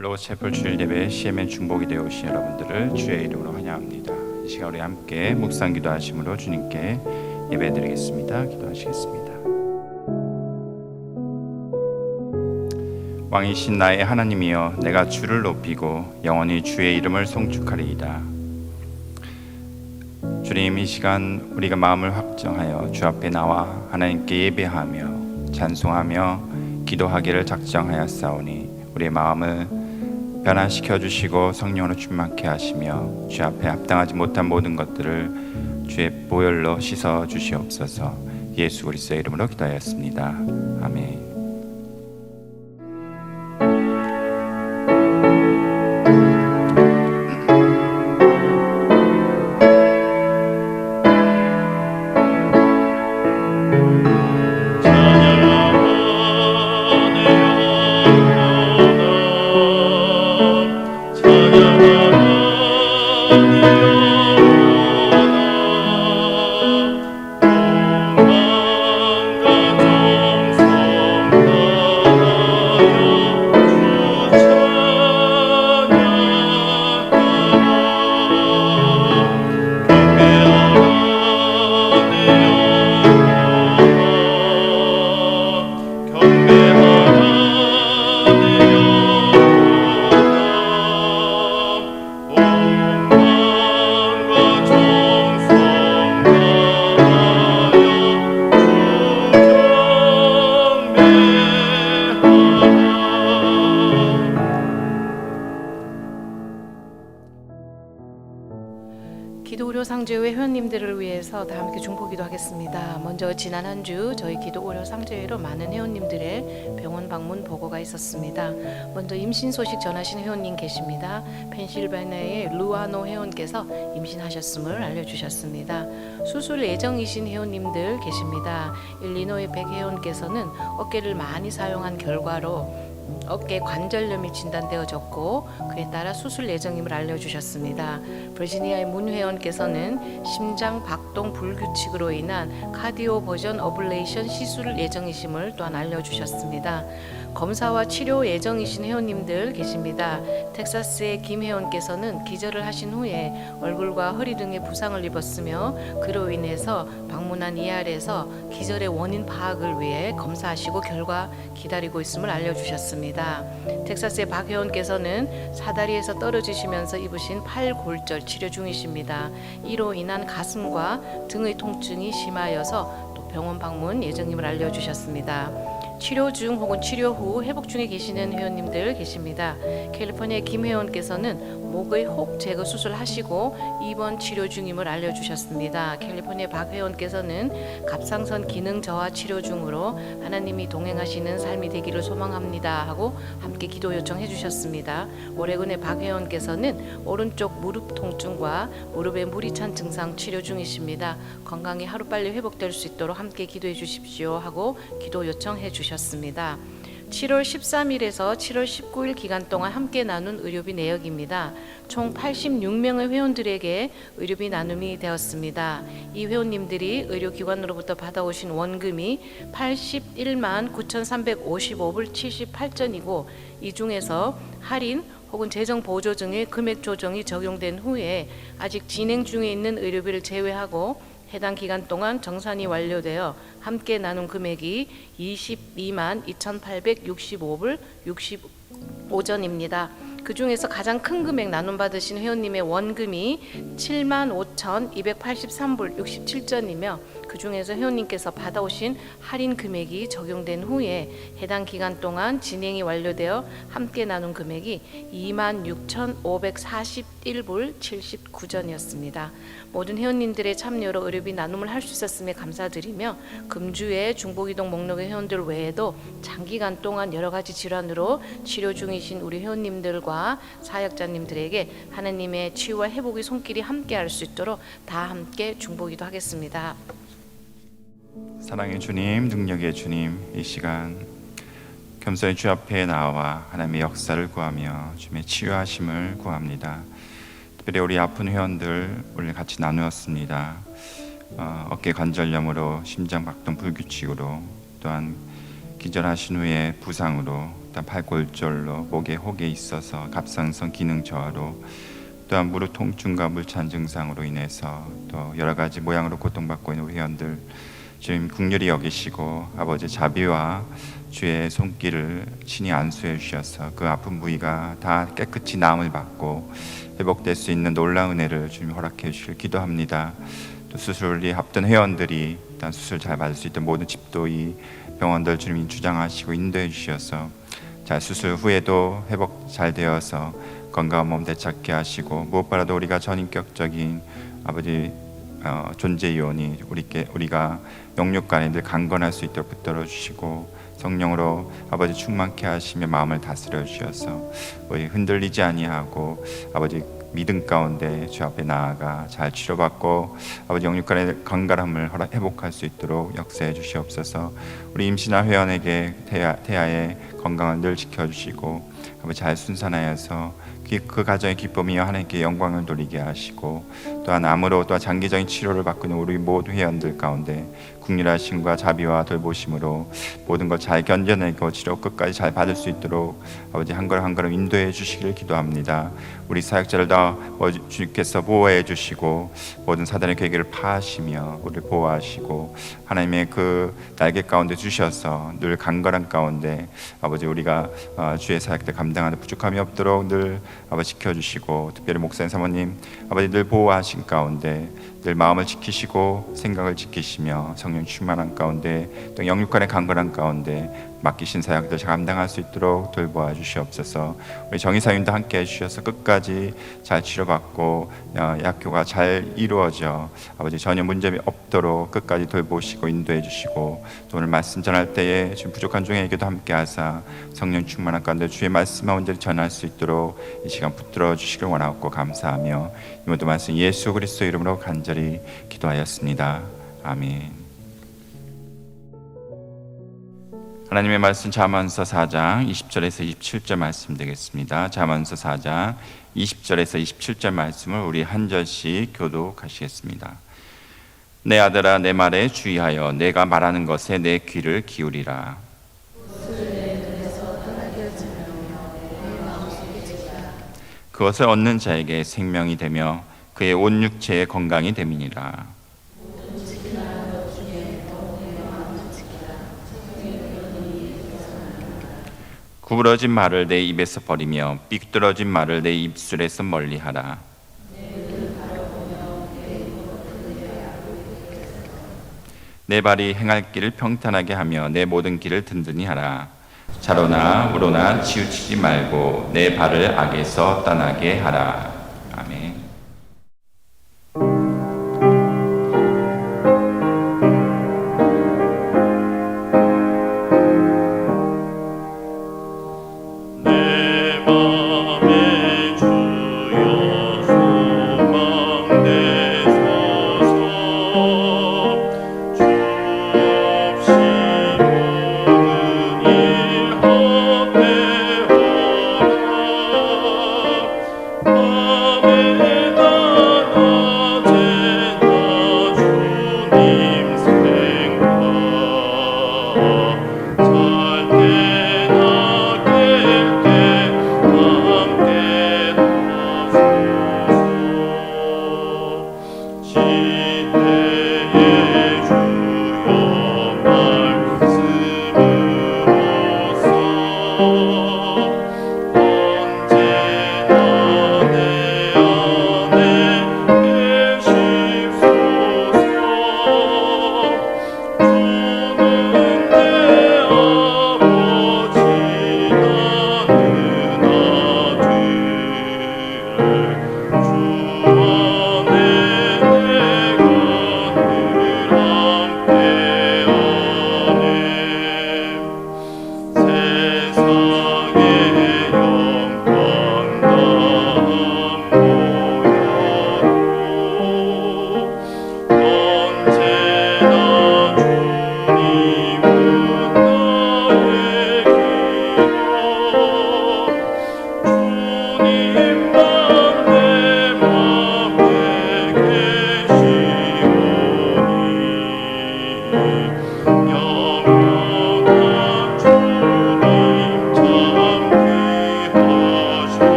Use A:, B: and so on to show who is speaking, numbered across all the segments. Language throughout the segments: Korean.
A: 로체플 주일 예배 CMN 중복이 되어 오신 여러분들을 주의 이름으로 환영합니다. 이 시간 우리 함께 묵상 기도하심으로 주님께 예배드리겠습니다. 기도하시겠습니다. 왕이신 나의 하나님이여, 내가 주를 높이고 영원히 주의 이름을 송축하리이다. 주님, 이 시간 우리가 마음을 확정하여 주 앞에 나와 하나님께 예배하며 찬송하며 기도하기를 작정하였사오니 우리의 마음을 변화시켜 주시고 성령으로 충만케 하시며 주 앞에 합당하지 못한 모든 것들을 주의 보혈로 씻어 주시옵소서. 예수 그리스도의 이름으로 기도하였습니다. 아멘.
B: 기도오려 상제회 회원님들을 위해서 다 함께 중보기도 하겠습니다. 먼저 지난 한 주 저희 기도오려 상제회로 많은 회원님들의 병원 방문 보고가 있었습니다. 먼저 임신 소식 전하신 회원님 계십니다. 펜실베니아의 루아노 회원께서 임신하셨음을 알려주셨습니다. 수술 예정이신 회원님들 계십니다. 일리노이 백 회원께서는 어깨를 많이 사용한 결과로 어깨 관절염이 진단되어졌고 그에 따라 수술 예정임을 알려주셨습니다. 버지니아의 문 회원께서는 심장 박동 불규칙으로 인한 카디오 버전 어블레이션 시술 예정이심을 또한 알려주셨습니다. 검사와 치료 예정이신 회원님들 계십니다. 텍사스의 김 회원께서는 기절을 하신 후에 얼굴과 허리 등에 부상을 입었으며 그로 인해서 방문한 ER에서 기절의 원인 파악을 위해 검사하시고 결과 기다리고 있음을 알려주셨습니다. 텍사스의 박 회원께서는 사다리에서 떨어지시면서 입으신 팔골절 치료 중이십니다. 이로 인한 가슴과 등의 통증이 심하여서 또 병원 방문 예정임을 알려주셨습니다. 치료 중 혹은 치료 후 회복 중에 계시는 회원님들 계십니다. 캘리포니아 김 회원께서는 목의 혹 제거 수술하시고 입원 치료 중임을 알려주셨습니다. 캘리포니아 박 회원께서는 갑상선 기능 저하 치료 중으로 하나님이 동행하시는 삶이 되기를 소망합니다 하고 함께 기도 요청해 주셨습니다. 오레곤의 박 회원께서는 오른쪽 무릎 통증과 무릎에 물이 찬 증상 치료 중이십니다. 건강이 하루빨리 회복될 수 있도록 함께 기도해 주십시오 하고 기도 요청해 주셨습니다. 7월 13일에서 7월 19일 기간 동안 함께 나눈 의료비 내역입니다. 총 86명의 회원들에게 의료비 나눔이 되었습니다. 이 회원님들이 의료기관으로부터 받아오신 원금이 81만 9,355불 78전이고 이 중에서 할인 혹은 재정 보조 등의 금액 조정이 적용된 후에 아직 진행 중에 있는 의료비를 제외하고 해당 기간 동안 정산이 완료되어 함께 나눈 금액이 22만 2,865불 65전입니다. 그 중에서 가장 큰 금액 나눔받으신 회원님의 원금이 7만 5,283불 67전이며 그 중에서 회원님께서 받아오신 할인 금액이 적용된 후에 해당 기간 동안 진행이 완료되어 함께 나눈 금액이 2만 6,541불 79전이었습니다. 모든 회원님들의 참여로 의료비 나눔을 할 수 있었음에 감사드리며 금주의 중보기동 목록의 회원들 외에도 장기간 동안 여러 가지 질환으로 치료 중이신 우리 회원님들과 사역자님들에게 하나님의 치유와 회복의 손길이 함께할 수 있도록 다 함께 중보기도 하겠습니다.
A: 사랑의 주님, 능력의 주님, 이 시간 겸손히 주 앞에 나와 하나님의 역사를 구하며 주님의 치유하심을 구합니다. 특별히 우리 아픈 회원들 오늘 같이 나누었습니다. 어깨 관절염으로 심장 박동 불규칙으로 또한 기절하신 후에 부상으로, 또 팔골절로, 목에 혹에 있어서 갑상선 기능 저하로, 또한 무릎 통증과 물찬 증상으로 인해서 또 여러 가지 모양으로 고통받고 있는 우리 회원들 주님 긍휼히 여기시고 아버지 자비와 주의 손길을 친히 안수해 주셔서 그 아픈 부위가 다 깨끗이 나음을 받고 회복될 수 있는 놀라운 은혜를 주님 허락해 주시길 기도합니다. 또 수술이 앞둔 회원들이 일단 수술 잘 받을 수 있던 모든 집도의 병원들 주님이 주장하시고 인도해 주셔서 자 수술 후에도 회복 잘 되어서 건강한 몸 되찾게 하시고 무엇보다도 우리가 전인격적인 아버지 존재 요원이 우리가 영육간에 늘 강건할 수 있도록 붙들어 주시고 성령으로 아버지 충만케 하시며 마음을 다스려 주셔서 우리 흔들리지 아니하고 아버지 믿음 가운데 주 앞에 나아가 잘 치료받고 아버지 영육간의 건강함을 회복할 수 있도록 역사해 주시옵소서. 우리 임신한 회원에게 태아의 건강을 늘 지켜주시고 아버지 잘 순산하여서 그 가정의 기쁨이여 하나님께 영광을 돌리게 하시고 또한 암으로 또한 장기적인 치료를 받고 있는 우리 모든 회원들 가운데 국률하심과 자비와 돌보심으로 모든 걸 잘 견뎌내고 치료 끝까지 잘 받을 수 있도록 아버지 한 걸음 한 걸음 인도해 주시기를 기도합니다. 우리 사역자를 다 주님께서 보호해 주시고 모든 사단의 계획을 파하시며 우리를 보호하시고 하나님의 그 날개 가운데 주셔서 늘 강건한 가운데 아버지 우리가 주의 사역들 감당하는 부족함이 없도록 늘 아버지 지켜주시고 특별히 목사님 사모님 아버지 늘 보호하신 가운데 늘 마음을 지키시고 생각을 지키시며 성령 충만한 가운데 또 영육간의 강건한 가운데 맡기신 사역들 감당할 수 있도록 돌보아 주시옵소서. 우리 정의사님도 함께 해주셔서 끝까지 잘 치료받고 약효가 잘 이루어져 아버지 전혀 문제 없도록 끝까지 돌보시고 인도해 주시고 또 오늘 말씀 전할 때에 지금 부족한 중에게도 함께 하사 성령 충만한 가운데 주의 말씀만 온전히 전할 수 있도록 이 시간 붙들어 주시길 원하고 감사하며 이 모든 말씀 예수 그리스도 이름으로 간절히 기도하였습니다. 아멘. 하나님의 말씀 잠언서 4장 20절에서 27절 말씀 되겠습니다. 잠언서 4장 20절에서 27절 말씀을 우리 한 절씩 교독하시겠습니다. 내 아들아 내 말에 주의하여 내가 말하는 것에 내 귀를 기울이라. 그것을 얻는 자에게 생명이 되며 그의 온 육체의 건강이 됨이니라. 구부러진 말을 내 입에서 버리며 삐뚤어진 말을 내 입술에서 멀리하라. 내 발이 행할 길을 평탄하게 하며 내 모든 길을 든든히 하라. 좌로나 우로나 치우치지 말고 내 발을 악에서 떠나게 하라. 아멘.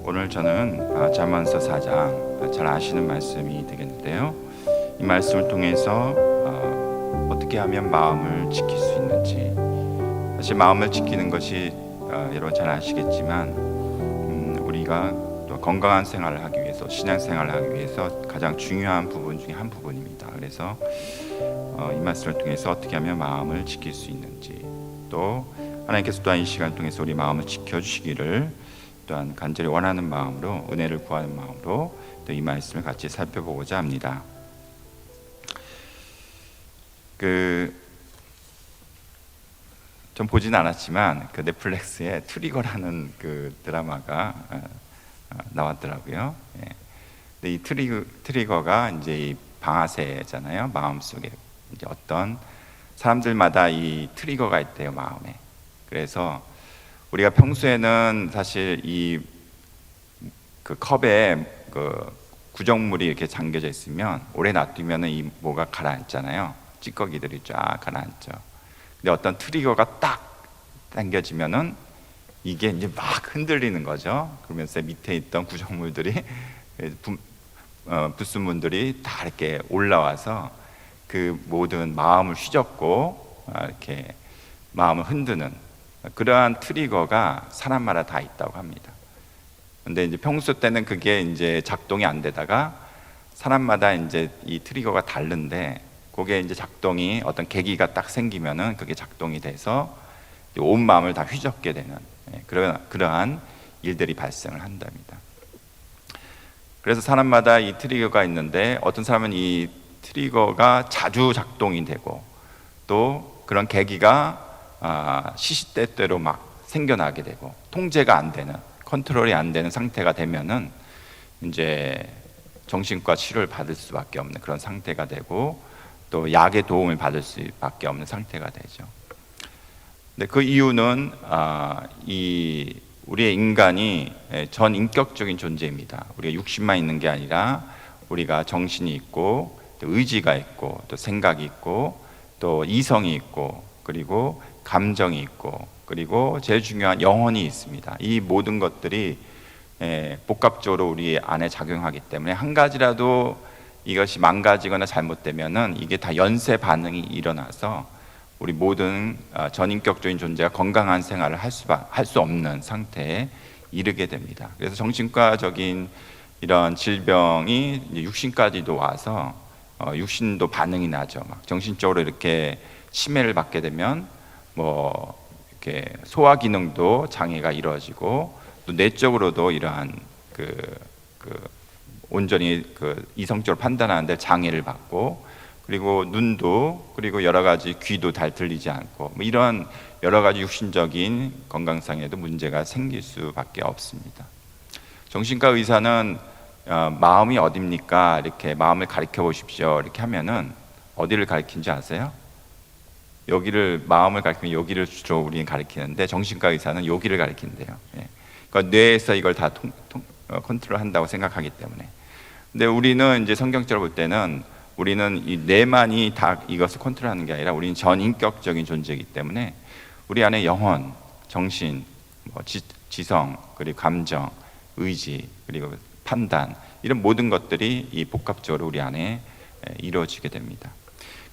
A: 오늘 저는 잠언서 4장 잘 아시는 말씀이 되겠는데요. 이 말씀을 통해서 어떻게 하면 마음을 지킬 수 있는지, 사실 마음을 지키는 것이 여러분 잘 아시겠지만 우리가 또 건강한 생활을 하기 위해서, 신앙 생활을 하기 위해서 가장 중요한 부분 중에 한 부분입니다. 그래서 이 말씀을 통해서 어떻게 하면 마음을 지킬 수 있는지, 또 하나님께서 또한 이 시간을 통해서 우리 마음을 지켜주시기를 또한 간절히 원하는 마음으로, 은혜를 구하는 마음으로 또 이 말씀을 같이 살펴보고자 합니다. 전 보진 않았지만 그 넷플릭스에 트리거라는 그 드라마가 나왔더라고요. 근데 이 트리거가 이제 이 방아쇠잖아요. 마음속에 이제 어떤 사람들마다 이 트리거가 있대요, 마음에. 그래서 우리가 평소에는 사실 이 그 컵에 그 구정물이 이렇게 잠겨져 있으면 오래 놔두면은 이 뭐가 가라앉잖아요. 찌꺼기들이 쫙 가라앉죠. 근데 어떤 트리거가 딱 당겨지면은 이게 이제 막 흔들리는 거죠. 그러면서 밑에 있던 구정물들이 불순물들이 다 이렇게 올라와서 그 모든 마음을 휘젓고 이렇게 마음을 흔드는 그러한 트리거가 사람마다 다 있다고 합니다. 근데 이제 평소 때는 그게 이제 작동이 안 되다가 사람마다 이제 이 트리거가 다른데, 그게 이제 작동이 어떤 계기가 딱 생기면은 그게 작동이 돼서 온 마음을 다 휘젓게 되는 그러한 일들이 발생을 한답니다. 그래서 사람마다 이 트리거가 있는데, 어떤 사람은 이 트리거가 자주 작동이 되고 또 그런 계기가 시시때때로 막 생겨나게 되고 통제가 안 되는, 컨트롤이 안 되는 상태가 되면은 이제 정신과 치료를 받을 수밖에 없는 그런 상태가 되고, 또 약의 도움을 받을 수밖에 없는 상태가 되죠. 근데 그 이유는 이 우리의 인간이 전 인격적인 존재입니다. 우리가 육신만 있는 게 아니라 우리가 정신이 있고 또 의지가 있고 또 생각이 있고 또 이성이 있고 그리고 감정이 있고 그리고 제일 중요한 영혼이 있습니다. 이 모든 것들이 복합적으로 우리 안에 작용하기 때문에 한 가지라도 이것이 망가지거나 잘못되면은 이게 다 연쇄 반응이 일어나서 우리 모든 전인격적인 존재가 건강한 생활을 할 수 없는 상태에 이르게 됩니다. 그래서 정신과적인 이런 질병이 이제 육신까지도 와서 육신도 반응이 나죠. 막 정신적으로 이렇게 치매를 받게 되면 뭐 이렇게 소화 기능도 장애가 이루어지고 또 내적으로도 이러한 온전히 이성적으로 판단하는데 장애를 받고, 그리고 눈도, 그리고 여러 가지 귀도 잘 들리지 않고 뭐 이런 여러 가지 육신적인 건강상에도 문제가 생길 수밖에 없습니다. 정신과 의사는 마음이 어딥니까? 이렇게 마음을 가리켜 보십시오. 이렇게 하면은 어디를 가리킨지 아세요? 여기를, 마음을 가리키면 여기를 주로 우리는 가리키는데 정신과 의사는 여기를 가리킨대요. 그러니까 뇌에서 이걸 다 컨트롤 한다고 생각하기 때문에. 근데 우리는 이제 성경적으로 볼 때는 우리는 이 뇌만이 다 이것을 컨트롤하는 게 아니라 우리는 전인격적인 존재이기 때문에 우리 안에 영혼, 정신, 지성, 그리고 감정, 의지, 그리고 판단, 이런 모든 것들이 이 복합적으로 우리 안에 이루어지게 됩니다.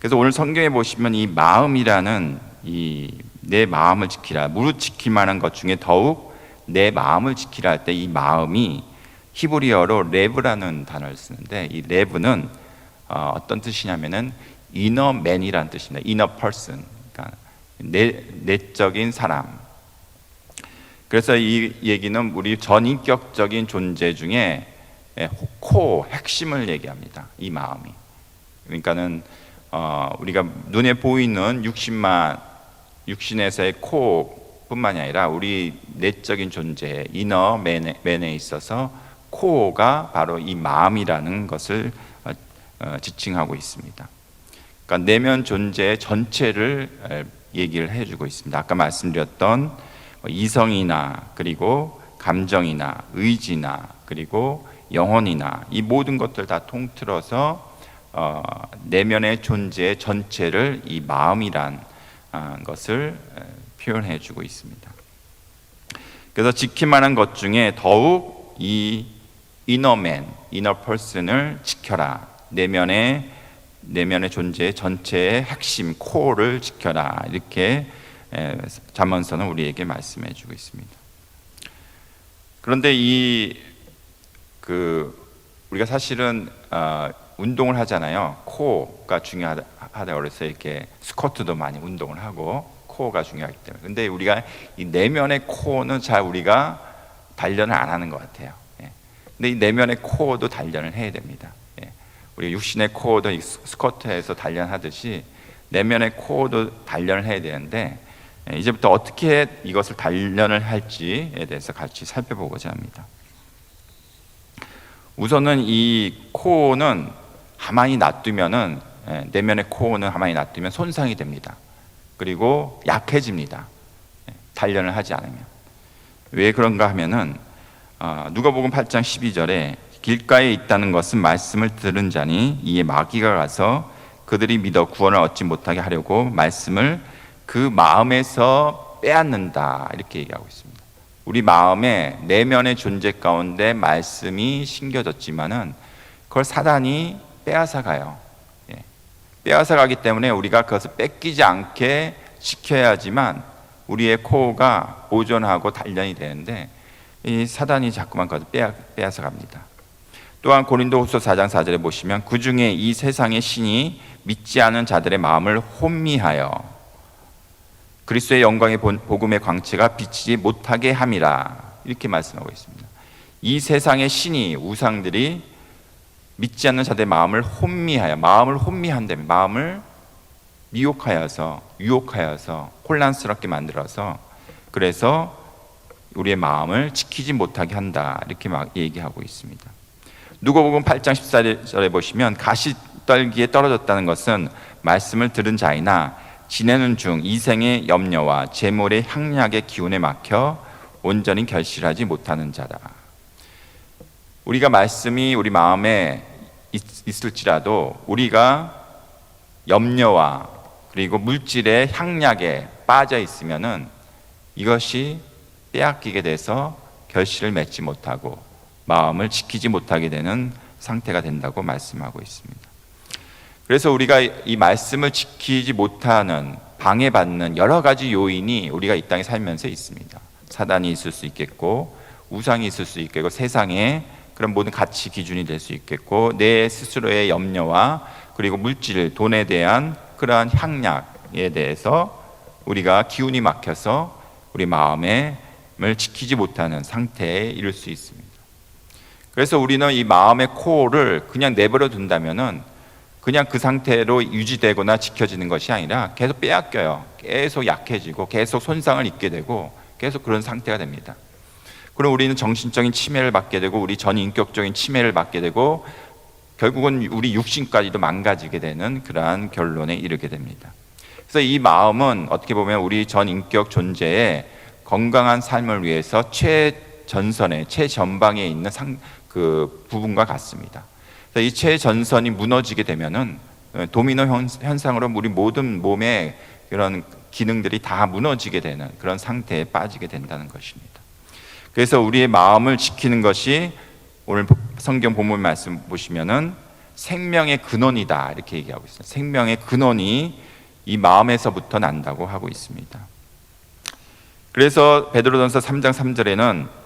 A: 그래서 오늘 성경에 보시면 이 마음이라는 이 내 마음을 지키라, 무릇 지킬 만한 것 중에 더욱 내 마음을 지키라 할 때 이 마음이 히브리어로 레브라는 단어를 쓰는데, 이 레브는 어떤 뜻이냐면은 이너맨이라는 뜻입니다. 이너 퍼슨, 그러니까 내적인 사람. 그래서 이 얘기는 우리 전인격적인 존재 중에 핵심을 얘기합니다. 이 마음이. 그러니까는 우리가 눈에 보이는 육신에서의 코어뿐만이 아니라 우리 내적인 존재, 이너 맨에 있어서 코어가 바로 이 마음이라는 것을 지칭하고 있습니다. 그러니까 내면 존재 전체를 얘기를 해주고 있습니다. 아까 말씀드렸던 이성이나 그리고 감정이나 의지나 그리고 영혼이나 이 모든 것들 다 통틀어서 내면의 존재 전체를 이 마음이란 것을 표현해 주고 있습니다. 그래서 지킬만한 것 중에 더욱 이 이너맨, 이너 퍼슨을 지켜라. 내면의 존재 전체의 핵심, 코어를 지켜라. 이렇게 잠언서는 우리에게 말씀해 주고 있습니다. 그런데 우리가 사실은 운동을 하잖아요. 코어가 중요하다 그래서 이렇게 스쿼트도 많이 운동을 하고 코어가 중요하기 때문에. 근데 우리가 이 내면의 코어는 잘 우리가 단련을 안 하는 것 같아요. 근데 이 내면의 코어도 단련을 해야 됩니다. 우리 육신의 코어도 스쿼트에서 단련하듯이 내면의 코어도 단련을 해야 되는데, 이제부터 어떻게 이것을 단련을 할지에 대해서 같이 살펴보고자 합니다. 우선은 이 코어는 가만히 놔두면은, 내면의 코어는 가만히 놔두면 손상이 됩니다. 그리고 약해집니다. 단련을 하지 않으면. 왜 그런가 하면은 누가복음 8장 12절에 길가에 있다는 것은 말씀을 들은 자니 이에 마귀가 가서 그들이 믿어 구원을 얻지 못하게 하려고 말씀을 그 마음에서 빼앗는다, 이렇게 얘기하고 있습니다. 우리 마음의 내면의 존재 가운데 말씀이 심겨졌지만은 그걸 사단이 빼앗아 가요. 빼앗아 가기 때문에 우리가 그것을 뺏기지 않게 지켜야지만 우리의 코어가 보존하고 단련이 되는데, 이 사단이 자꾸만 그것을 빼앗아 갑니다. 또한 고린도후서 4장 4절에 보시면 그 중에 이 세상의 신이 믿지 않은 자들의 마음을 혼미하여 그리스도의 영광의 복음의 광채가 비치지 못하게 함이라, 이렇게 말씀하고 있습니다. 이 세상의 신이, 우상들이 믿지 않는 자들의 마음을 혼미하여, 마음을 혼미한다면 마음을 미혹하여서, 유혹하여서 혼란스럽게 만들어서, 그래서 우리의 마음을 지키지 못하게 한다, 이렇게 막 얘기하고 있습니다. 누가복음 8장 14절에 보시면 가시떨기에 떨어졌다는 것은 말씀을 들은 자이나 지내는 중 이생의 염려와 재물의 향락의 기운에 막혀 온전히 결실하지 못하는 자다. 우리가 말씀이 우리 마음에 있을지라도 우리가 염려와 그리고 물질의 향락에 빠져 있으면은 이것이 빼앗기게 돼서 결실을 맺지 못하고 마음을 지키지 못하게 되는 상태가 된다고 말씀하고 있습니다. 그래서 우리가 이 말씀을 지키지 못하는, 방해받는 여러 가지 요인이 우리가 이 땅에 살면서 있습니다. 사단이 있을 수 있겠고, 우상이 있을 수 있겠고, 세상의 그런 모든 가치 기준이 될 수 있겠고, 내 스스로의 염려와 그리고 물질, 돈에 대한 그러한 향락에 대해서 우리가 기운이 막혀서 우리 마음을 지키지 못하는 상태에 이를 수 있습니다. 그래서 우리는 이 마음의 코어를 그냥 내버려 둔다면은 그냥 그 상태로 유지되거나 지켜지는 것이 아니라 계속 빼앗겨요. 계속 약해지고 계속 손상을 입게 되고 계속 그런 상태가 됩니다. 그럼 우리는 정신적인 침해를 받게 되고 우리 전인격적인 침해를 받게 되고 결국은 우리 육신까지도 망가지게 되는 그러한 결론에 이르게 됩니다. 그래서 이 마음은 어떻게 보면 우리 전인격 존재의 건강한 삶을 위해서 최전선에, 최전방에 있는 그 부분과 같습니다. 이 최전선이 무너지게 되면은 도미노 현상으로 우리 모든 몸의 그런 기능들이 다 무너지게 되는 그런 상태에 빠지게 된다는 것입니다. 그래서 우리의 마음을 지키는 것이 오늘 성경 본문 말씀 보시면은 생명의 근원이다, 이렇게 얘기하고 있어요. 생명의 근원이 이 마음에서부터 난다고 하고 있습니다. 그래서 베드로전서 3장 3절에는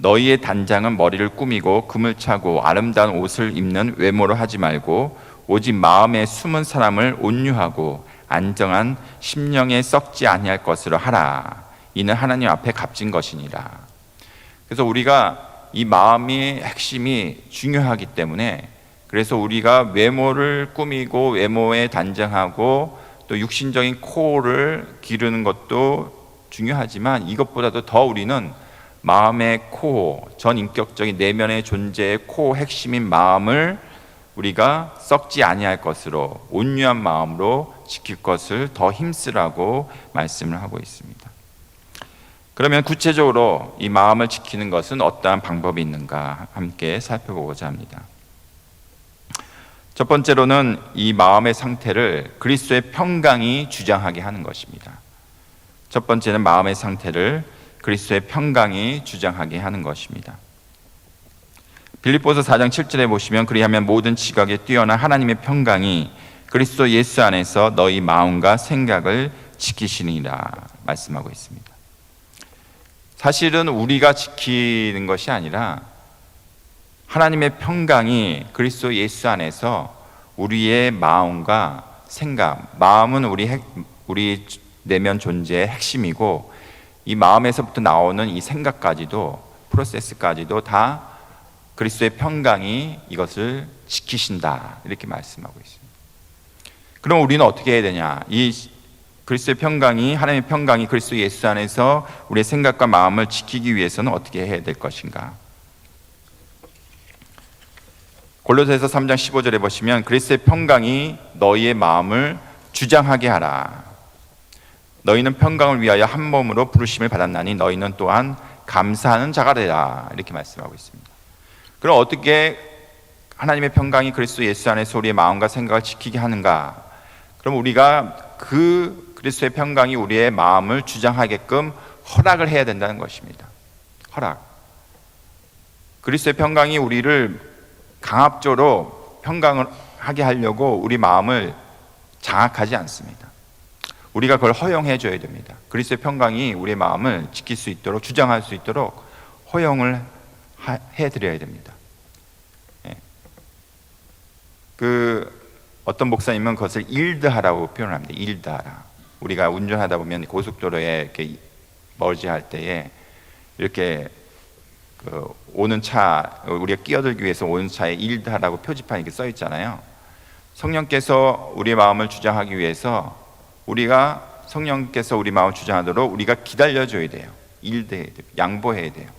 A: 너희의 단장은 머리를 꾸미고 금을 차고 아름다운 옷을 입는 외모로 하지 말고 오직 마음에 숨은 사람을 온유하고 안정한 심령에 썩지 아니할 것으로 하라. 이는 하나님 앞에 값진 것이니라. 그래서 우리가 이 마음의 핵심이 중요하기 때문에 그래서 우리가 외모를 꾸미고 외모에 단정하고 또 육신적인 코를 기르는 것도 중요하지만 이것보다도 더 우리는 마음의 코, 전인격적인 내면의 존재의 코 핵심인 마음을 우리가 썩지 아니할 것으로 온유한 마음으로 지킬 것을 더 힘쓰라고 말씀을 하고 있습니다. 그러면 구체적으로 이 마음을 지키는 것은 어떠한 방법이 있는가 함께 살펴보고자 합니다. 첫 번째로는 이 마음의 상태를 그리스도의 평강이 주장하게 하는 것입니다. 첫 번째는 마음의 상태를 그리스도의 평강이 주장하게 하는 것입니다. 빌립보서 4장 7절에 보시면 그리하면 모든 지각에 뛰어난 하나님의 평강이 그리스도 예수 안에서 너희 마음과 생각을 지키시니라 말씀하고 있습니다. 사실은 우리가 지키는 것이 아니라 하나님의 평강이 그리스도 예수 안에서 우리의 마음과 생각, 마음은 우리 내면 존재의 핵심이고 이 마음에서부터 나오는 이 생각까지도 프로세스까지도 다 그리스도의 평강이 이것을 지키신다 이렇게 말씀하고 있습니다. 그럼 우리는 어떻게 해야 되냐? 이 그리스도의 평강이 하나님의 평강이 그리스도 예수 안에서 우리의 생각과 마음을 지키기 위해서는 어떻게 해야 될 것인가? 골로새서 3장 15절에 보시면 그리스도의 평강이 너희의 마음을 주장하게 하라. 너희는 평강을 위하여 한 몸으로 부르심을 받았나니 너희는 또한 감사하는 자가 되라 이렇게 말씀하고 있습니다. 그럼 어떻게 하나님의 평강이 그리스도 예수 안에서 우리의 마음과 생각을 지키게 하는가? 그럼 우리가 그 그리스도의 평강이 우리의 마음을 주장하게끔 허락을 해야 된다는 것입니다. 허락. 그리스도의 평강이 우리를 강압적으로 평강을 하게 하려고 우리 마음을 장악하지 않습니다. 우리가 그걸 허용해 줘야 됩니다. 그리스도의 평강이 우리의 마음을 지킬 수 있도록 주장할 수 있도록 허용을 해드려야 됩니다. 예. 어떤 목사님은 그것을 일드하라고 표현합니다. 일드하라. 우리가 운전하다 보면 고속도로에 이렇게 머지할 때에 이렇게 오는 차, 우리가 끼어들기 위해서 오는 차에 일드하라고 표지판이 이렇게 써 있잖아요. 성령께서 우리의 마음을 주장하기 위해서 우리가 성령께서 우리 마음을 주장하도록 우리가 기다려줘야 돼요. 일드해야 돼요. 양보해야 돼요.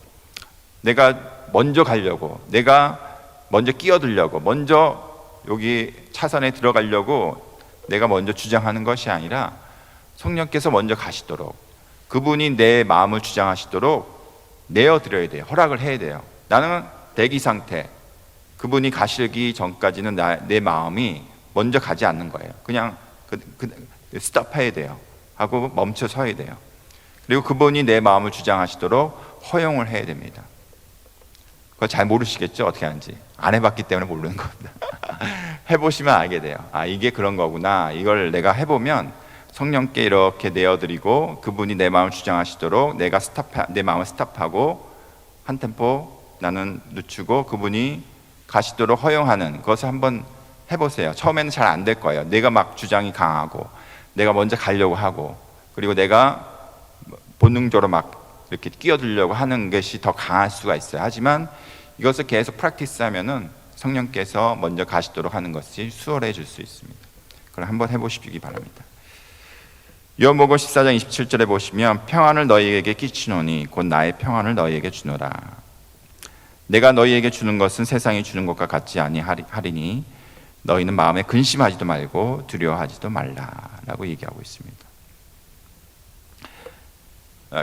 A: 내가 먼저 가려고, 내가 먼저 끼어들려고, 먼저 여기 차선에 들어가려고 내가 먼저 주장하는 것이 아니라 성령께서 먼저 가시도록 그분이 내 마음을 주장하시도록 내어드려야 돼요. 허락을 해야 돼요. 나는 대기 상태, 그분이 가시기 전까지는 내 마음이 먼저 가지 않는 거예요. 그냥 스탑해야 돼요. 하고 멈춰 서야 돼요. 그리고 그분이 내 마음을 주장하시도록 허용을 해야 됩니다. 그거 잘 모르시겠죠? 어떻게 하는지. 안 해봤기 때문에 모르는 겁니다. 해보시면 알게 돼요. 아, 이게 그런 거구나. 이걸 내가 해보면 성령께 이렇게 내어드리고 그분이 내 마음을 주장하시도록 내 마음을 스탑하고 한 템포 나는 늦추고 그분이 가시도록 허용하는 그것을 한번 해보세요. 처음에는 잘 안 될 거예요. 내가 막 주장이 강하고 내가 먼저 가려고 하고 그리고 내가 본능적으로 막 이렇게 끼어들려고 하는 것이 더 강할 수가 있어요. 하지만 이것을 계속 프랙티스 하면은 성령께서 먼저 가시도록 하는 것이 수월해질 수 있습니다. 그럼 한번 해보시기 바랍니다. 요한복음 14장 27절에 보시면 평안을 너희에게 끼치노니 곧 나의 평안을 너희에게 주노라. 내가 너희에게 주는 것은 세상이 주는 것과 같지 아니하리니 너희는 마음에 근심하지도 말고 두려워하지도 말라라고 얘기하고 있습니다.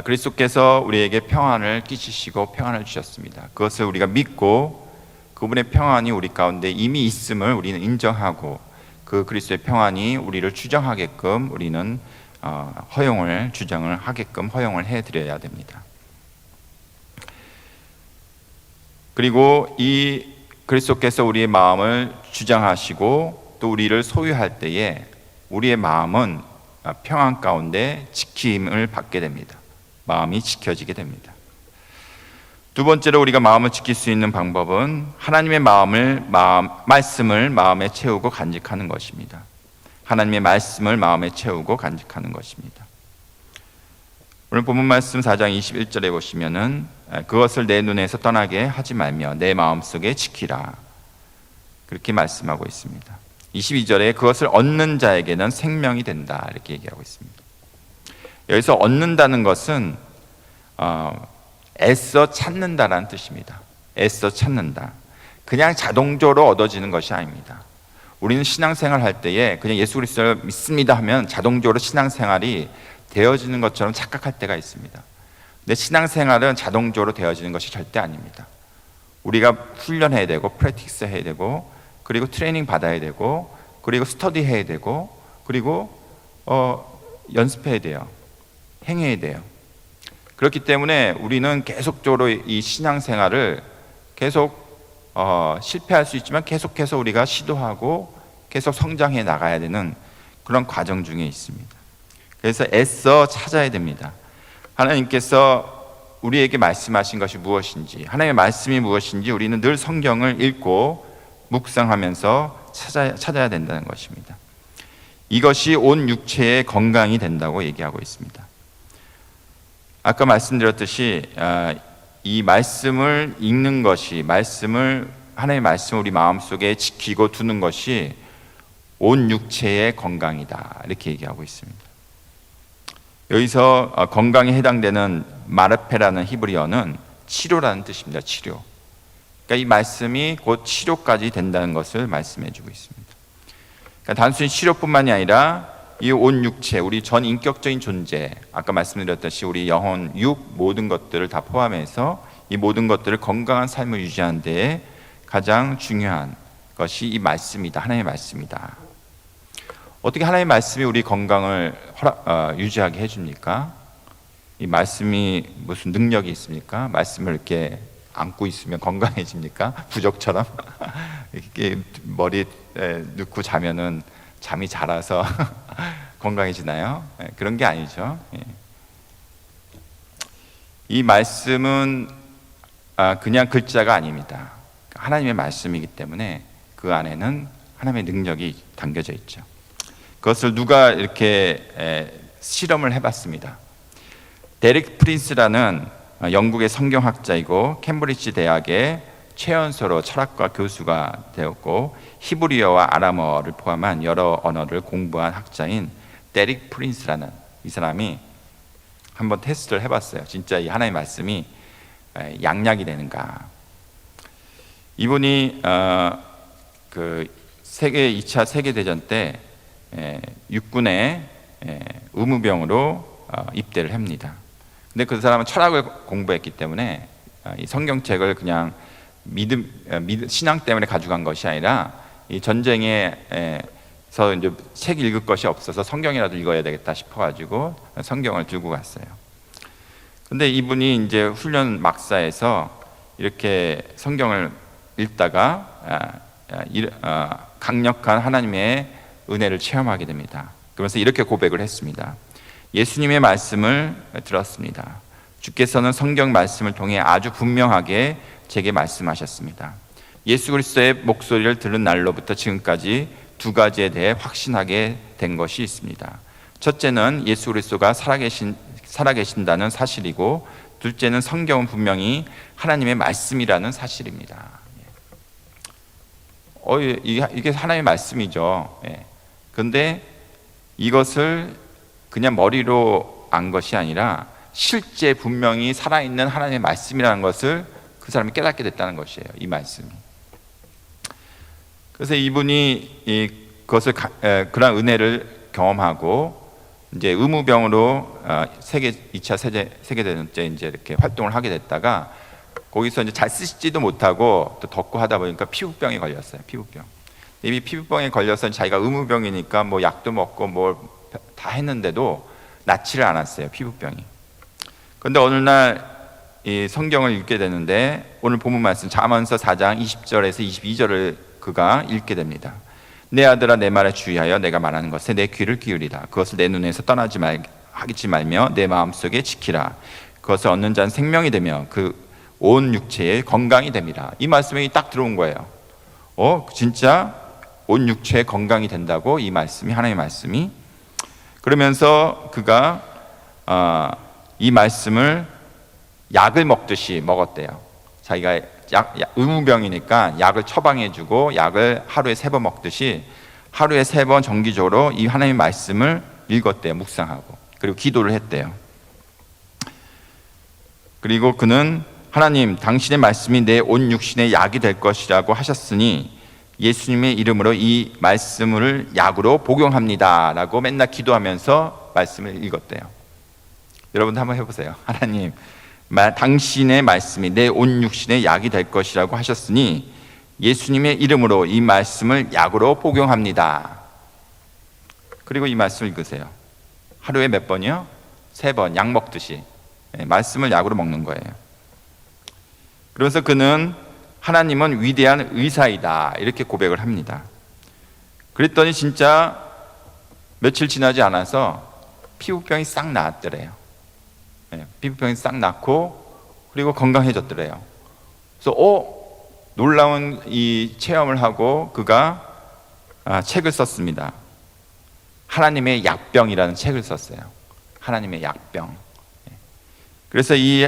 A: 그리스도께서 우리에게 평안을 끼치시고 평안을 주셨습니다. 그것을 우리가 믿고 그분의 평안이 우리 가운데 이미 있음을 우리는 인정하고 그 그리스도의 평안이 우리를 주장하게끔 우리는 주장을 하게끔 허용을 해드려야 됩니다. 그리고 이 그리스도께서 우리의 마음을 주장하시고 또 우리를 소유할 때에 우리의 마음은 평안 가운데 지킴을 받게 됩니다. 마음이 지켜지게 됩니다. 두 번째로 우리가 마음을 지킬 수 있는 방법은 하나님의 말씀을 마음에 채우고 간직하는 것입니다. 하나님의 말씀을 마음에 채우고 간직하는 것입니다. 오늘 본문 말씀 4장 21절에 보시면은 그것을 내 눈에서 떠나게 하지 말며 내 마음속에 지키라. 그렇게 말씀하고 있습니다. 22절에 그것을 얻는 자에게는 생명이 된다 이렇게 얘기하고 있습니다. 여기서 얻는다는 것은 애써 찾는다라는 뜻입니다. 애써 찾는다. 그냥 자동적으로 얻어지는 것이 아닙니다. 우리는 신앙생활 할 때에 그냥 예수 그리스도를 믿습니다 하면 자동적으로 신앙생활이 되어지는 것처럼 착각할 때가 있습니다. 근데 신앙생활은 자동적으로 되어지는 것이 절대 아닙니다. 우리가 훈련해야 되고 프랙티스 해야 되고 그리고 트레이닝 받아야 되고 그리고 스터디 해야 되고 그리고 연습해야 돼요. 행해야 돼요. 그렇기 때문에 우리는 계속적으로 이 신앙생활을 계속 실패할 수 있지만 계속해서 우리가 시도하고 계속 성장해 나가야 되는 그런 과정 중에 있습니다. 그래서 애써 찾아야 됩니다. 하나님께서 우리에게 말씀하신 것이 무엇인지, 하나님의 말씀이 무엇인지 우리는 늘 성경을 읽고 묵상하면서 찾아야 된다는 것입니다. 이것이 온 육체의 건강이 된다고 얘기하고 있습니다. 아까 말씀드렸듯이 이 말씀을 읽는 것이, 하나님의 말씀을 우리 마음속에 지키고 두는 것이 온 육체의 건강이다 이렇게 얘기하고 있습니다. 여기서 건강에 해당되는 마르페라는 히브리어는 치료라는 뜻입니다. 치료. 그러니까 이 말씀이 곧 치료까지 된다는 것을 말씀해 주고 있습니다. 그러니까 단순히 치료뿐만이 아니라 이 온 육체, 우리 전 인격적인 존재, 아까 말씀드렸듯이 우리 영혼, 육 모든 것들을 다 포함해서 이 모든 것들을 건강한 삶을 유지하는 데에 가장 중요한 것이 이 말씀이다. 하나님의 말씀이다. 어떻게 하나님의 말씀이 우리 건강을 유지하게 해줍니까? 이 말씀이 무슨 능력이 있습니까? 말씀을 이렇게 안고 있으면 건강해집니까? 부적처럼 이렇게 머리에 넣고 자면은 잠이 잘 와서 건강해지나요? 그런 게 아니죠. 이 말씀은 그냥 글자가 아닙니다. 하나님의 말씀이기 때문에 그 안에는 하나님의 능력이 담겨져 있죠. 그것을 누가 이렇게 실험을 해봤습니다. 데릭 프린스라는 영국의 성경학자이고 캠브리지 대학의 최연소로 철학과 교수가 되었고 히브리어와 아람어를 포함한 여러 언어를 공부한 학자인 데릭 프린스라는 이 사람이 한번 테스트를 해봤어요. 진짜 이 하나님의 말씀이 양약이 되는가. 이분이 그 2차 세계대전 때 육군의 의무병으로 입대를 합니다. 근데 그 사람은 철학을 공부했기 때문에 이 성경책을 그냥 신앙 때문에 가져간 것이 아니라 이 전쟁에서 이제 책 읽을 것이 없어서 성경이라도 읽어야 되겠다 싶어가지고 성경을 들고 갔어요. 근데 이분이 이제 훈련 막사에서 이렇게 성경을 읽다가 강력한 하나님의 은혜를 체험하게 됩니다. 그러면서 이렇게 고백을 했습니다. 예수님의 말씀을 들었습니다. 주께서는 성경 말씀을 통해 아주 분명하게 제게 말씀하셨습니다. 예수 그리스도의 목소리를 들은 날로부터 지금까지 두 가지에 대해 확신하게 된 것이 있습니다. 첫째는 예수 그리스도가 살아계신다는 사실이고, 둘째는 성경은 분명히 하나님의 말씀이라는 사실입니다. 이게 하나님의 말씀이죠. 그런데 이것을 그냥 머리로 안 것이 아니라 실제 분명히 살아있는 하나님의 말씀이라는 것을 그 사람이 깨닫게 됐다는 것이에요. 이 말씀이. 그래서 이분이 그것을 그런 은혜를 경험하고 이제 의무병으로 2차 세계대전 때 이제 이렇게 활동을 하게 됐다가 거기서 이제 잘 쓰지도 못하고 또 덥고 하다 보니까 피부병에 걸렸어요. 피부병. 이 피부병에 걸려서 자기가 의무병이니까 뭐 약도 먹고 뭐 다 했는데도 낫지를 않았어요. 피부병이. 그런데 어느 날 이 성경을 읽게 되는데 오늘 본문 말씀 잠언서 4장 20절에서 22절을 그가 읽게 됩니다. 내 아들아 내 말에 주의하여 내가 말하는 것에 내 귀를 기울이라. 그것을 내 눈에서 떠나지 하지 말며 내 마음속에 지키라. 그것을 얻는 자는 생명이 되며 그 온 육체의 건강이 됩니다. 이 말씀이 딱 들어온 거예요. 진짜 온 육체의 건강이 된다고 이 말씀이, 하나님의 말씀이. 그러면서 그가 이 말씀을 약을 먹듯이 먹었대요. 자기가 의무병이니까 약을 처방해주고 약을 하루에 3번 먹듯이 하루에 3번 정기적으로 이 하나님의 말씀을 읽었대요. 묵상하고. 그리고 기도를 했대요. 그리고 그는 하나님, 당신의 말씀이 내 온 육신의 약이 될 것이라고 하셨으니 예수님의 이름으로 이 말씀을 약으로 복용합니다 라고 맨날 기도하면서 말씀을 읽었대요. 여러분도 한번 해보세요. 하나님, 당신의 말씀이 내 온 육신의 약이 될 것이라고 하셨으니 예수님의 이름으로 이 말씀을 약으로 복용합니다. 그리고 이 말씀을 읽으세요. 하루에 몇 번이요? 3번, 약 먹듯이 말씀을 약으로 먹는 거예요. 그래서 그는 하나님은 위대한 의사이다 이렇게 고백을 합니다. 그랬더니 진짜 며칠 지나지 않아서 피부병이 싹 나았더래요. 피부병이 싹 났고 그리고 건강해졌더래요. 그래서 놀라운 이 체험을 하고 그가 책을 썼습니다. 하나님의 약병이라는 책을 썼어요. 하나님의 약병. 그래서 이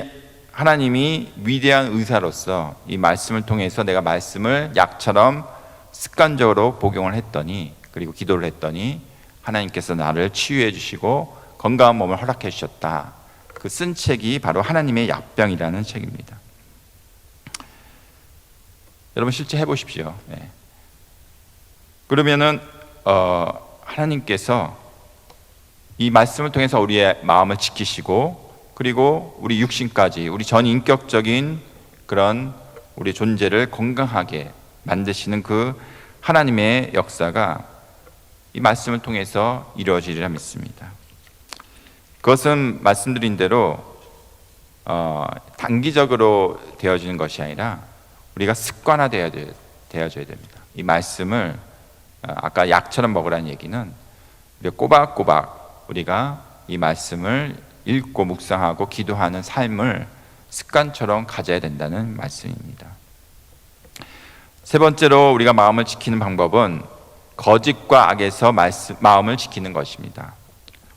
A: 하나님이 위대한 의사로서 이 말씀을 통해서 내가 말씀을 약처럼 습관적으로 복용을 했더니, 그리고 기도를 했더니 하나님께서 나를 치유해 주시고 건강한 몸을 허락해 주셨다. 그 쓴 책이 바로 하나님의 약병이라는 책입니다. 여러분 실제 해보십시오. 그러면은 하나님께서 이 말씀을 통해서 우리의 마음을 지키시고, 그리고 우리 육신까지, 우리 전 인격적인 그런 우리 존재를 건강하게 만드시는 그 하나님의 역사가 이 말씀을 통해서 이루어지리라 믿습니다. 그것은 말씀드린 대로 단기적으로 되어지는 것이 아니라 우리가 습관화되어져야 됩니다. 이 말씀을 아까 약처럼 먹으라는 얘기는 우리가 꼬박꼬박 우리가 이 말씀을 읽고 묵상하고 기도하는 삶을 습관처럼 가져야 된다는 말씀입니다. 세 번째로 우리가 마음을 지키는 방법은 거짓과 악에서 마음을 지키는 것입니다.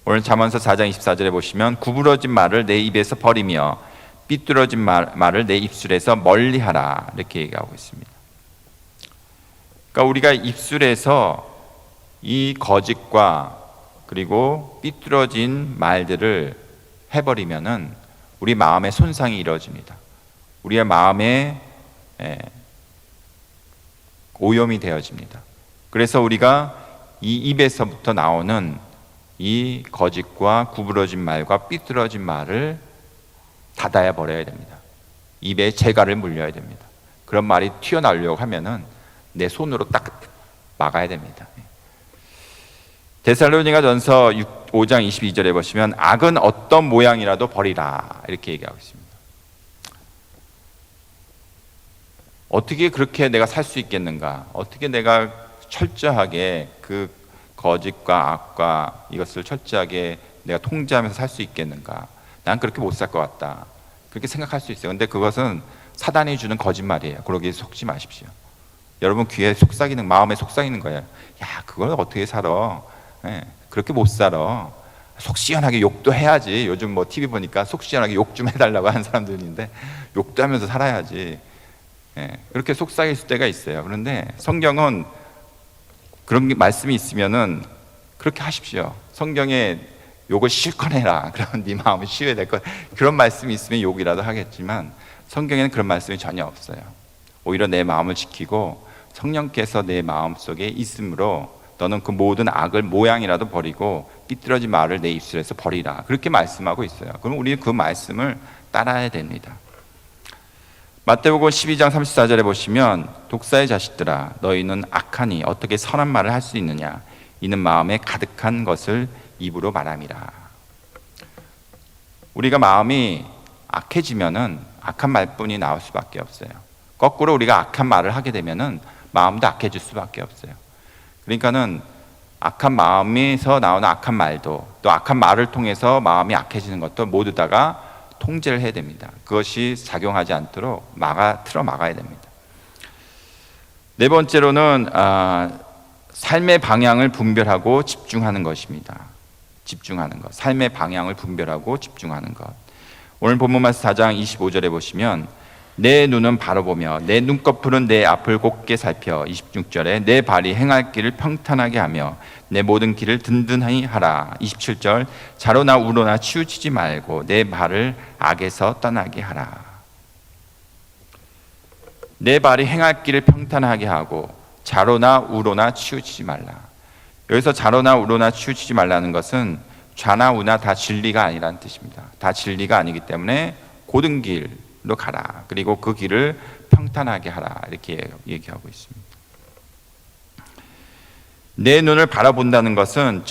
A: 오늘 잠언서 4장 24절에 보시면 구부러진 말을 내 입에서 버리며 삐뚤어진 말을 내 입술에서 멀리하라 이렇게 얘기하고 있습니다. 그러니까 우리가 입술에서 이 거짓과 그리고 삐뚤어진 말들을 해버리면은 우리 마음의 손상이 이루어집니다. 우리의 마음에 오염이 되어집니다. 그래서 우리가 이 입에서부터 나오는 이 거짓과 구부러진 말과 삐뚤어진 말을 닫아야 버려야 됩니다. 입에 재갈을 물려야 됩니다. 그런 말이 튀어나오려고 하면은 내 손으로 딱 막아야 됩니다. 데살로니가전서 5장 22절에 보시면 악은 어떤 모양이라도 버리라 이렇게 얘기하고 있습니다. 어떻게 그렇게 내가 살 수 있겠는가? 어떻게 내가 철저하게 그 거짓과 악과 이것을 철저하게 내가 통제하면서 살 수 있겠는가? 난 그렇게 못 살 것 같다. 그렇게 생각할 수 있어요. 근데 그것은 사단이 주는 거짓말이에요. 그러기에 속지 마십시오. 여러분 귀에 속삭이는, 마음에 속삭이는 거예요. 야, 그걸 어떻게 살아? 그렇게 못 살아. 속 시원하게 욕도 해야지. 요즘 뭐 TV 보니까 속 시원하게 욕 좀 해달라고 하는 사람들이 있는데 욕도 하면서 살아야지. 그렇게 속삭일 때가 있어요. 그런데 성경은 그런 말씀이 있으면은 그렇게 하십시오. 성경에 욕을 실컷 해라. 그러면 네 마음을 치유해야 될 것. 그런 말씀이 있으면 욕이라도 하겠지만 성경에는 그런 말씀이 전혀 없어요. 오히려 내 마음을 지키고 성령께서 내 마음속에 있으므로 너는 그 모든 악을 모양이라도 버리고 삐뚤어진 말을 내 입술에서 버리라. 그렇게 말씀하고 있어요. 그럼 우리는 그 말씀을 따라야 됩니다. 마태복음 12장 34절에 보시면 독사의 자식들아 너희는 악하니 어떻게 선한 말을 할 수 있느냐 이는 마음에 가득한 것을 입으로 말함이라. 우리가 마음이 악해지면은 악한 말뿐이 나올 수밖에 없어요. 거꾸로 우리가 악한 말을 하게 되면은 마음도 악해질 수밖에 없어요. 그러니까는 악한 마음에서 나오는 악한 말도 또 악한 말을 통해서 마음이 악해지는 것도 모두 다가 통제를 해야 됩니다. 그것이 작용하지 않도록 틀어 막아야 됩니다. 네 번째로는 삶의 방향을 분별하고 집중하는 것입니다. 집중하는 것, 삶의 방향을 분별하고 집중하는 것. 오늘 본문 말씀 4장 25절에 보시면 내 눈은 바로 보며 내 눈꺼풀은 내 앞을 곱게 살펴. 26절에 내 발이 행할 길을 평탄하게 하며 내 모든 길을 든든히 하라. 27절 좌로나 우로나 치우치지 말고 내 발을 악에서 떠나게 하라. 내 발이 행할 길을 평탄하게 하고 좌로나 우로나 치우치지 말라. 여기서 좌로나 우로나 치우치지 말라는 것은 좌나 우나 다 진리가 아니라는 뜻입니다. 다 진리가 아니기 때문에 고든 길로 가라. 그리고 그 길을 평탄하게 하라. 이렇게 얘기하고 있습니다. 내 눈을 바라본다는 것은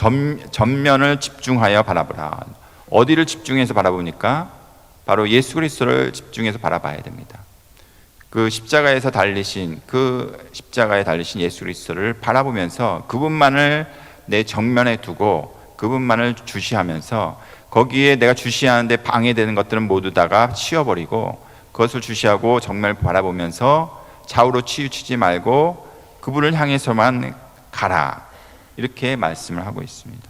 A: 전면을 집중하여 바라보라. 어디를 집중해서 바라보니까 바로 예수 그리스도를 집중해서 바라봐야 됩니다. 그 십자가에 달리신 예수 그리스도를 바라보면서 그분만을 내 정면에 두고 그분만을 주시하면서 거기에 내가 주시하는데 방해되는 것들은 모두 다가 치워버리고 그것을 주시하고 정말 바라보면서 좌우로 치우치지 말고 그분을 향해서만 가라. 이렇게 말씀을 하고 있습니다.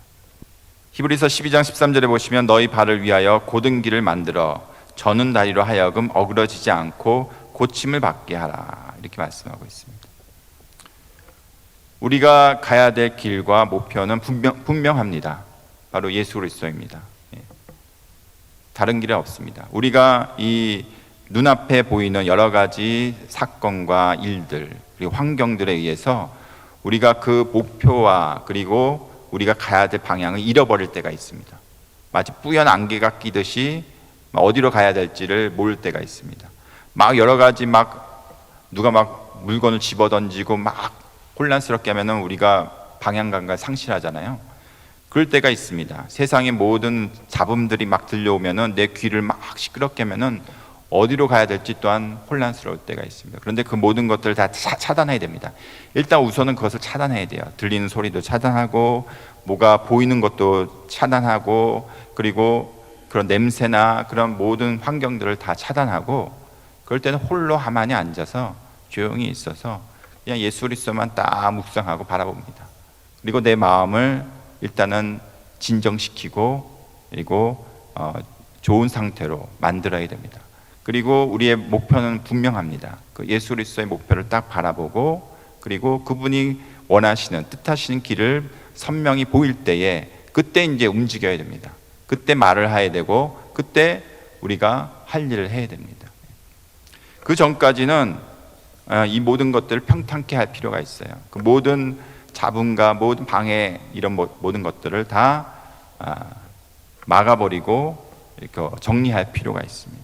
A: 히브리서 12장 13절에 보시면 너희 발을 위하여 고든 길을 만들어 저는 다리로 하여금 어그러지지 않고 고침을 받게 하라. 이렇게 말씀하고 있습니다. 우리가 가야 될 길과 목표는 분명합니다. 바로 예수 그리스도입니다. 다른 길은 없습니다. 우리가 이 눈앞에 보이는 여러 가지 사건과 일들 그리고 환경들에 의해서 우리가 그 목표와 그리고 우리가 가야 될 방향을 잃어버릴 때가 있습니다. 마치 뿌연 안개가 끼듯이 어디로 가야 될지를 모를 때가 있습니다. 막 여러 가지 누가 물건을 집어던지고 막 혼란스럽게 하면은 우리가 방향감을 상실하잖아요. 그럴 때가 있습니다. 세상의 모든 잡음들이 막 들려오면은 내 귀를 막 시끄럽게 하면은 어디로 가야 될지 또한 혼란스러울 때가 있습니다. 그런데 그 모든 것들을 다 차단해야 됩니다. 일단 우선은 그것을 차단해야 돼요. 들리는 소리도 차단하고 뭐가 보이는 것도 차단하고 그리고 그런 냄새나 그런 모든 환경들을 다 차단하고 그럴 때는 홀로 가만히 앉아서 조용히 있어서 그냥 예수 그리스도만 딱 묵상하고 바라봅니다. 그리고 내 마음을 일단은 진정시키고 그리고 좋은 상태로 만들어야 됩니다. 그리고 우리의 목표는 분명합니다. 그 예수 그리스도의 목표를 딱 바라보고 그리고 그분이 원하시는 뜻하시는 길을 선명히 보일 때에 그때 이제 움직여야 됩니다. 그때 말을 해야 되고 그때 우리가 할 일을 해야 됩니다. 그 전까지는 이 모든 것들을 평탄케 할 필요가 있어요. 그 모든 잡음과 모든 방해 이런 모든 것들을 다 막아버리고 이렇게 정리할 필요가 있습니다.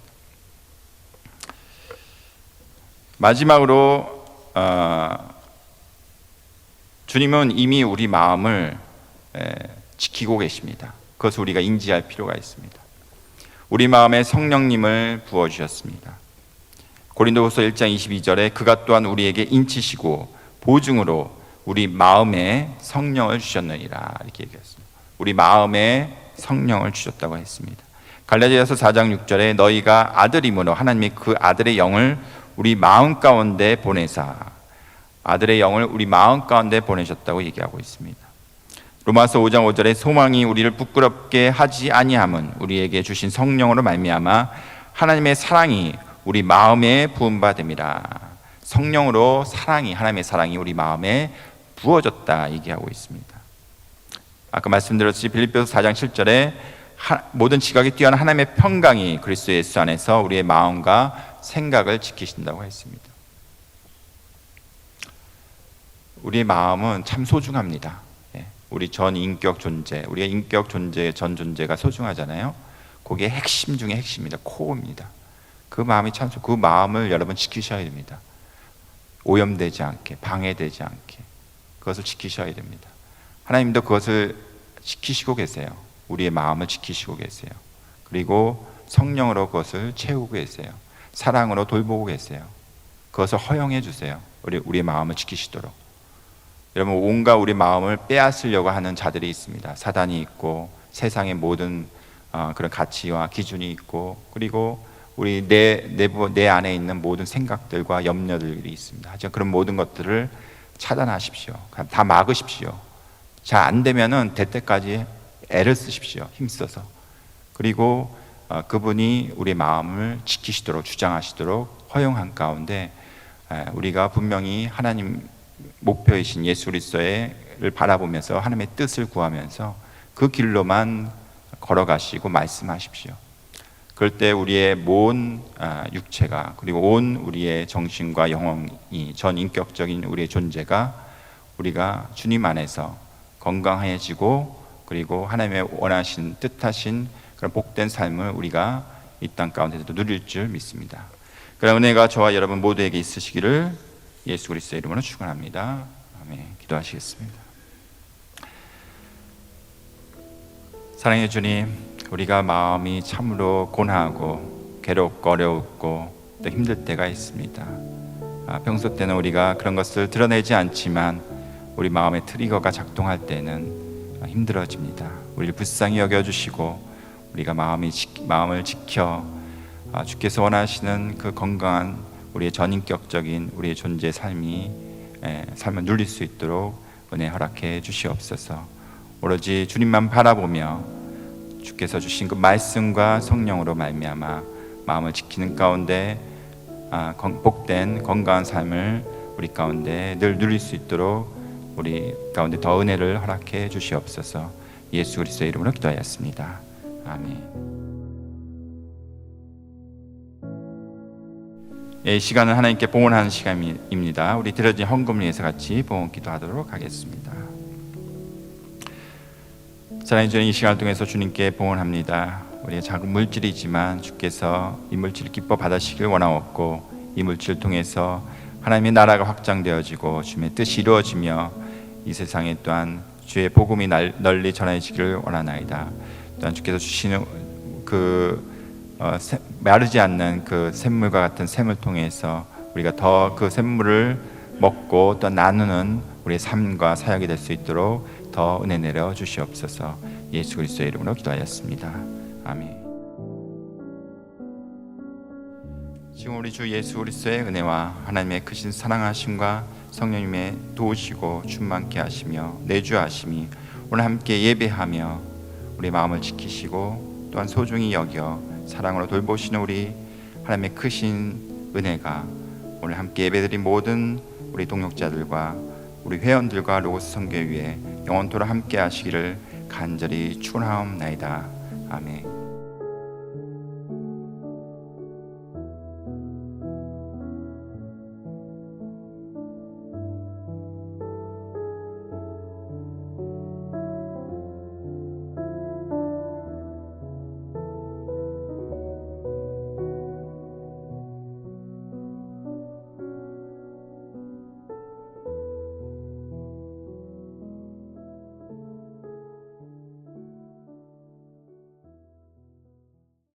A: 마지막으로 주님은 이미 우리 마음을 지키고 계십니다. 그것을 우리가 인지할 필요가 있습니다. 우리 마음에 성령님을 부어주셨습니다. 고린도후서 1장 22절에 그가 또한 우리에게 인치시고 보증으로 우리 마음에 성령을 주셨느니라 이렇게 얘기했습니다. 우리 마음에 성령을 주셨다고 했습니다. 갈라디아서 4장 6절에 너희가 아들임으로 하나님이 그 아들의 영을 우리 마음 가운데 보내사 아들의 영을 우리 마음 가운데 보내셨다고 얘기하고 있습니다. 로마서 5장 5절에 소망이 우리를 부끄럽게 하지 아니함은 우리에게 주신 성령으로 말미암아 하나님의 사랑이 우리 마음에 부은 바 됨이라. 성령으로 하나님의 사랑이 우리 마음에 부어졌다 얘기하고 있습니다. 아까 말씀드렸듯이 빌립보서 4장 7절에 모든 지각이 뛰어난 하나님의 평강이 그리스도 예수 안에서 우리의 마음과 생각을 지키신다고 했습니다. 우리의 마음은 참 소중합니다. 우리 전 인격 존재, 우리가 인격 존재, 전 존재가 소중하잖아요. 그게 핵심 중에 핵심입니다. 코어입니다. 그 마음이 참 그 마음을 여러분 지키셔야 됩니다. 오염되지 않게, 방해되지 않게 그것을 지키셔야 됩니다. 하나님도 그것을 지키시고 계세요. 우리의 마음을 지키시고 계세요. 그리고 성령으로 그것을 채우고 계세요. 사랑으로 돌보고 계세요. 그것을 허용해 주세요. 우리의 마음을 지키시도록. 여러분 온갖 우리 마음을 빼앗으려고 하는 자들이 있습니다. 사단이 있고 세상의 모든 그런 가치와 기준이 있고 그리고 우리 내 안에 있는 모든 생각들과 염려들이 있습니다. 하지만 그런 모든 것들을 차단하십시오. 다 막으십시오. 잘 안 되면은 될 때까지 애를 쓰십시오. 힘써서. 그리고 그분이 우리 마음을 지키시도록 주장하시도록 허용한 가운데 우리가 분명히 하나님 목표이신 예수 그리스도를 바라보면서 하나님의 뜻을 구하면서 그 길로만 걸어가시고 말씀하십시오. 그럴 때 우리의 모든 육체가, 그리고 온 우리의 정신과 영혼이, 전 인격적인 우리의 존재가 우리가 주님 안에서 건강해지고, 그리고 하나님의 원하신 뜻하신 그런 복된 삶을 우리가 이 땅 가운데서도 누릴 줄 믿습니다. 그런 은혜가 저와 여러분 모두에게 있으시기를 예수 그리스도의 이름으로 축원합니다. 아멘. 기도하시겠습니다. 사랑해 주님, 우리가 마음이 참으로 고나하고 괴롭고 어려웠고 또 힘들 때가 있습니다. 평소 때는 우리가 그런 것을 드러내지 않지만 우리 마음의 트리거가 작동할 때는 힘들어집니다. 우리를 불쌍히 여겨주시고 우리가 마음을 지켜 주께서 원하시는 그 건강한 우리의 전인격적인 우리의 존재 삶을 누릴 수 있도록 은혜 허락해 주시옵소서. 오로지 주님만 바라보며 주께서 주신 그 말씀과 성령으로 말미암아 마음을 지키는 가운데 복된 건강한 삶을 우리 가운데 늘 누릴 수 있도록 우리 가운데 더 은혜를 허락해 주시옵소서. 예수 그리스도의 이름으로 기도하였습니다. 아멘. 이 시간은 하나님께 봉헌하는 시간입니다. 우리 드려진 헌금을 위해서 같이 봉헌 기도하도록 하겠습니다. 사랑해 주님, 이 시간을 통해서 주님께 봉헌합니다. 우리의 작은 물질이지만 주께서 이 물질을 기뻐 받으시길 원하옵고, 이 물질을 통해서 하나님의 나라가 확장되어지고 주님의 뜻이 이루어지며 이 세상에 또한 주의 복음이 널리 전해지기를 원하나이다. 또한 주께서 주시는 마르지 않는 그 샘물과 같은 샘을 통해서 우리가 더 그 샘물을 먹고 또 나누는 우리의 삶과 사역이 될 수 있도록 더 은혜 내려 주시옵소서. 예수 그리스도의 이름으로 기도하였습니다. 아멘. 지금 우리 주 예수 그리스도의 은혜와 하나님의 크신 사랑하심과 성령님의 도우시고 충만케 하시며 내주하심이 오늘 함께 예배하며 우리 마음을 지키시고 또한 소중히 여겨 사랑으로 돌보시는 우리 하나님의 크신 은혜가 오늘 함께 예배드린 모든 우리 동역자들과 우리 회원들과 로고스 선교회 영원토록 함께 하시기를 간절히 축원하옵나이다. 아멘.